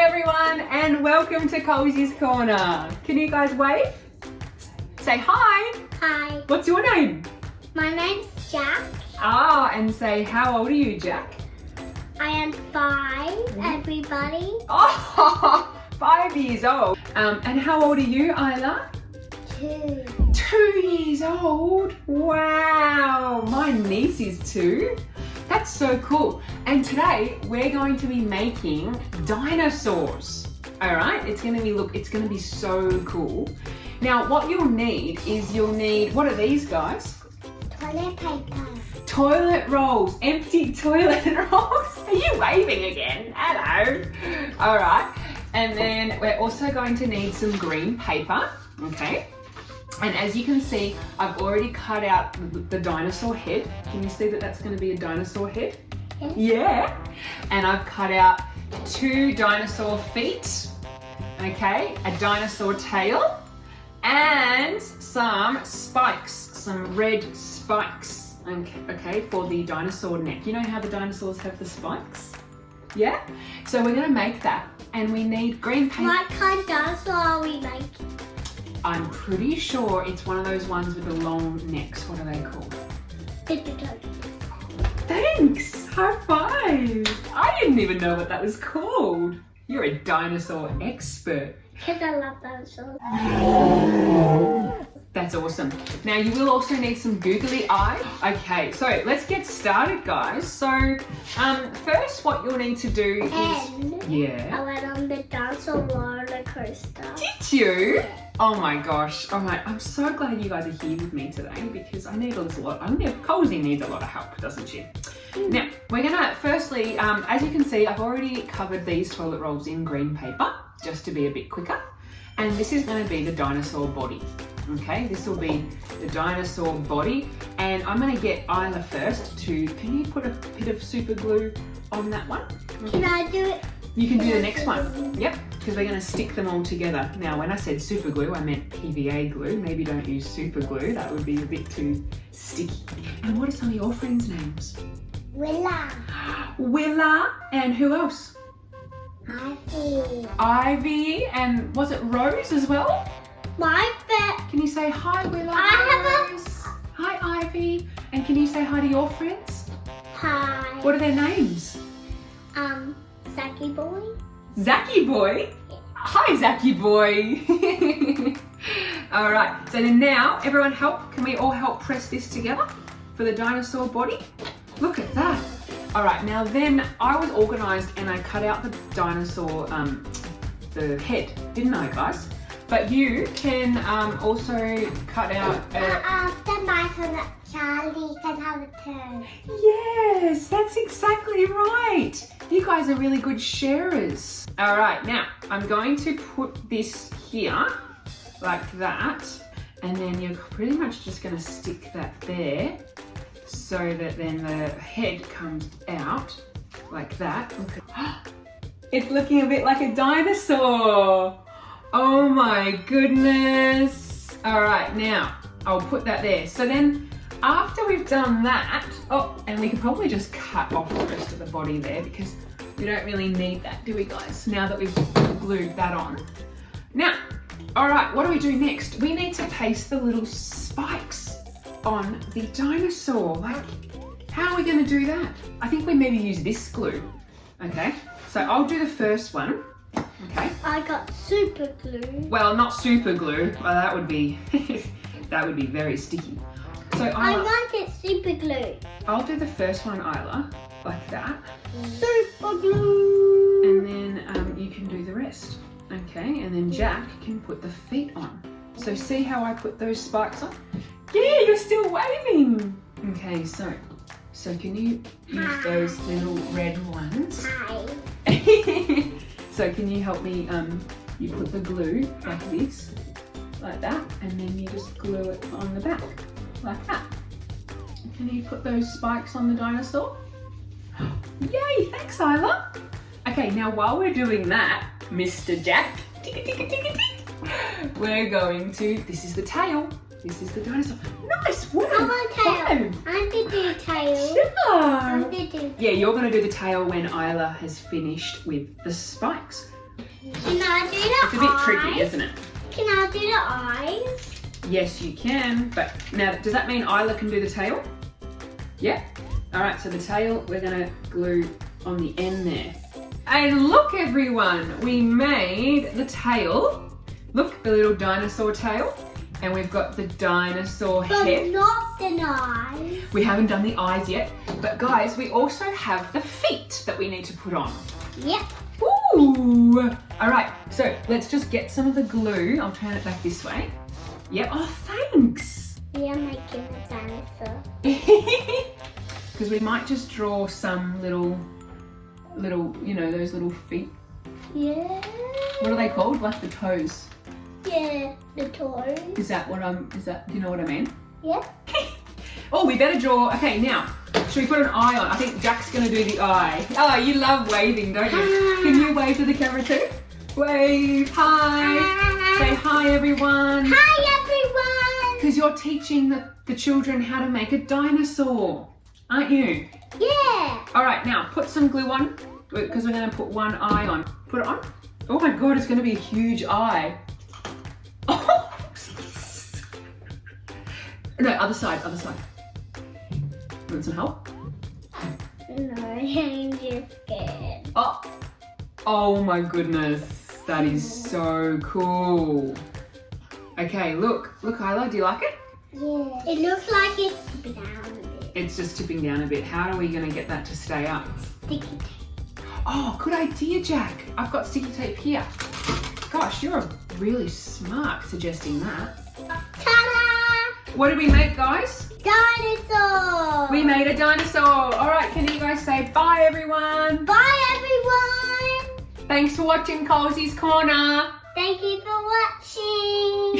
everyone, and welcome to Colesy's Corner. Can you guys wave? Say hi. Hi. What's your name? My name's Jack. Ah, and say how old are you, Jack? I am 5, everybody. Oh, 5 years old. And how old are you, Isla? 2. 2 years old. Wow, my niece is 2. That's so cool. And today we're going to be making dinosaurs. All right, it's going to be so cool. Now, what you'll need is what are these, guys? Toilet paper. Toilet rolls, empty toilet rolls. Are you waving again? Hello. All right, and then we're also going to need some green paper, okay? And as you can see, I've already cut out the dinosaur head. Can you see that that's going to be a dinosaur head? Yes. Yeah. And I've cut out 2 dinosaur feet, okay? A dinosaur tail and some spikes, some red spikes, okay, for the dinosaur neck. You know how the dinosaurs have the spikes? Yeah? So we're going to make that, and we need green paper. What kind of dinosaur are we making? I'm pretty sure it's one of those ones with the long necks. What are they called? Thanks! High five! I didn't even know what that was called. You're a dinosaur expert. Because I love dinosaurs. That's awesome. Now you will also need some googly eyes. Okay, so let's get started, guys. So first what you'll need to do is... I went on the dinosaur roller coaster. Did you? Oh my gosh. All right, I'm so glad you guys are here with me today because I need a lot. Colesy needs a lot of help, doesn't she? Now, we're gonna firstly, as you can see, I've already covered these toilet rolls in green paper just to be a bit quicker. And this is gonna be the dinosaur body. Okay, this will be the dinosaur body. And I'm gonna get Isla first can you put a bit of super glue on that one? Can I do it? You can do the next one. Yep, because we're going to stick them all together. Now, when I said super glue, I meant PVA glue. Maybe don't use super glue. That would be a bit too sticky. And what are some of your friends' names? Willa. Willa. And who else? Ivy. Ivy. And was it Rose as well? My pet. Can you say hi, Willa? I Rose. Hi, Ivy. And can you say hi to your friends? Hi. What are their names? Zacky boy. Zacky boy? Yeah. Hi, Zacky boy. All right, so then now everyone can we all help press this together for the dinosaur body? Look at that. All right, now then I was organized and I cut out the dinosaur, the head, didn't I, guys? But you can also cut out the dinosaur that Charlie can have a turn. Yes, that's exactly right. You guys are really good sharers. All right, now I'm going to put this here like that, and then you're pretty much just going to stick that there so that then the head comes out like that. Okay. It's looking a bit like a dinosaur. Oh my goodness. All right, now I'll put that there. So then after we've done that, and we can probably just cut off the rest of the body there because we don't really need that, do we, guys? Now that we've glued that on. Now, all right, what do we do next? We need to paste the little spikes on the dinosaur. Like, how are we gonna do that? I think we maybe use this glue, okay? So I'll do the first one, okay? I got super glue. Well, not super glue. Well, that would be, that would be very sticky. So I want it super glue. I'll do the first one, Isla, like that. Super glue. And then you can do the rest. Okay, and then Jack can put the feet on. So see how I put those spikes on? Yeah, you're still waving. Okay, so can you use those little red ones? Hi. So can you help me, you put the glue like this, like that, and then you just glue it on the back. Like that. Can you put those spikes on the dinosaur? Yay, thanks, Isla. Okay, now while we're doing that, Mr. Jack, we're going to, this is the tail. This is the dinosaur. Nice work. I want tail. I did do tail. Sure. Yeah, you're going to do the tail when Isla has finished with the spikes. Can I do the It's a bit eyes? tricky, isn't it? Can I do the eyes? Yes, you can. But now, does that mean Isla can do the tail? Yeah. All right, so the tail, we're gonna glue on the end there. And look, everyone, we made the tail. Look, the little dinosaur tail. And we've got the dinosaur But head. not the eyes. We haven't done the eyes yet. But guys, we also have the feet that we need to put on. Yep. Ooh! All right, so let's just get some of the glue. I'll turn it back this way. Yep, oh, thanks. We are making a dinosaur. Because we might just draw some little, you know, those little feet. Yeah. What are they called? Like the toes. Yeah, the toes. Do you know what I mean? Yep. Oh, we better draw. Okay, now, should we put an eye on? I think Jack's gonna do the eye. Oh, you love waving, don't you? Can you wave to the camera too? Wave, hi. Say hi, everyone. Hi, everyone. Because you're teaching the children how to make a dinosaur, aren't you? Yeah. All right, now put some glue on because we're going to put one eye on. Put it on. Oh my God, it's going to be a huge eye. Oh. No, other side. Want some help? No, I'm just scared. Oh my goodness, that is so cool. Okay, look, Isla, do you like it? Yeah. It looks like it's tipping down a bit. It's just tipping down a bit. How are we going to get that to stay up? Sticky tape. Oh, good idea, Jack. I've got sticky tape here. Gosh, you're really smart suggesting that. Ta-da! What did we make, guys? Dinosaur! We made a dinosaur. All right, can you guys say bye, everyone? Bye, everyone! Thanks for watching Colesy's Corner. Thank you for watching!